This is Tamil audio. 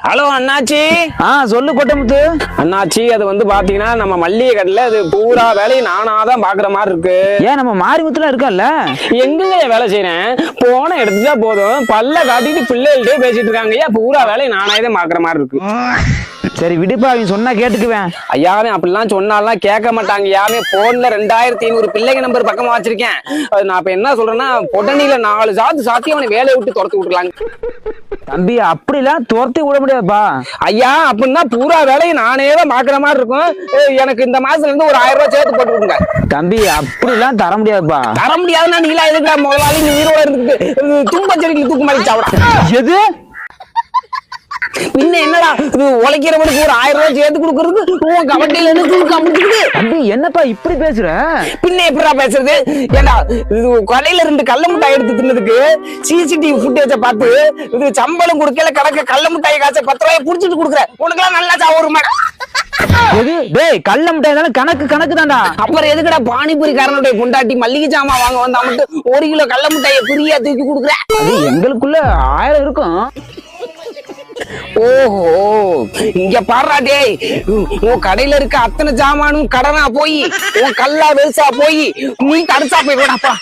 ஹலோ அண்ணாச்சி. சொல்லு கொட்டமுத்து. அண்ணாச்சி அது வந்து பாத்தீங்கன்னா நம்ம மல்லிகை கடையில அது பூரா வேலையும் நானாதான் பாக்குற மாதிரி இருக்கு. ஏன் நம்ம மாரிமுத்துல இருக்கல்ல? எங்கங்க வேலை செய்யறேன், போன எடுத்துட்டா போதும் பல்ல காட்டிட்டு பிள்ளைகள்டே பேசிட்டு இருக்காங்க. ஐயா பூரா வேலையும் நானாதான் பாக்குற மாதிரி இருக்கு. சரி விடுப்பா, அவங்க சொன்னா கேட்டுக்குவேன். ஐயாவே அப்படிலாம் சொன்னாலாம் கேட்க மாட்டாங்க. யாவே போன்ல 2500 பிள்ளைங்க நம்பர் பக்கமா வச்சிருக்கேன். அது நான் இப்ப என்ன சொல்றேன்னா, பொட்டணியில 4 சாத்தி அவனை வேலையை விட்டு துரத்து விட்டுலாங்க. தம்பி அப்படிலாம் துரத்தி விட முடியாதுப்பா. ஐயா அப்படின்னா பூரா வேலையை நானே தான் பாக்குற மாதிரி இருக்கும். எனக்கு இந்த மாசத்துல இருந்து ஒரு 1000 ரூபாய் சேர்த்து போட்டு விடுங்க. தம்பி அப்படிலாம் தர முடியாதுப்பா. தர முடியாதுன்னா நீங்களா எதுக்கு முதலாளி நீ உயிரோட இருந்துட்டு தும்பச்செடிக்கு தூக்கு மாதிரி சாப்பிடா. எது பின்ன என்னடா இது, உழைக்கிறவனுக்கு ஒரு 1000 ரூபாய் சேர்த்து கொடுக்கறதுக்கு உன் கவட்டையில இருந்து. தம்பி என்னப்பா இப்படி பேசுற? பின்ன எப்படா பேசுறது? ஏண்டா இது கடையில 2 கள்ள முட்டாய் எடுத்து தின்னதுக்கு சிசிடிவி ஃபுட்டேஜ பார்த்து இது சம்பளம் கொடுக்கல கணக்கு கள்ள முட்டாய் காசை 10 ரூபாய் புடிச்சிட்டு கொடுக்குற உனக்கெல்லாம் நல்லா சாவுமா? எது டேய், கள்ள முட்டாய் கணக்கு தான்டா. அப்புறம் எதுக்குடா பானிபூரி காரனுடைய பொண்டாட்டி மல்லிகை ஜாமான் வாங்க வந்தா மட்டும் 1 கிலோ கள்ள முட்டாயை ஃப்ரீயா தூக்கி கொடுக்குற? அது எங்களுக்குள்ள 1000 இருக்கும். ஓஹோ, இங்க பாடுறா டேய், உன் கடையில இருக்க அத்தனை ஜாமானும் கடனா போய் உன் கல்லா வெல்சா போய் நீ தடுசா போய் விடாப்பா.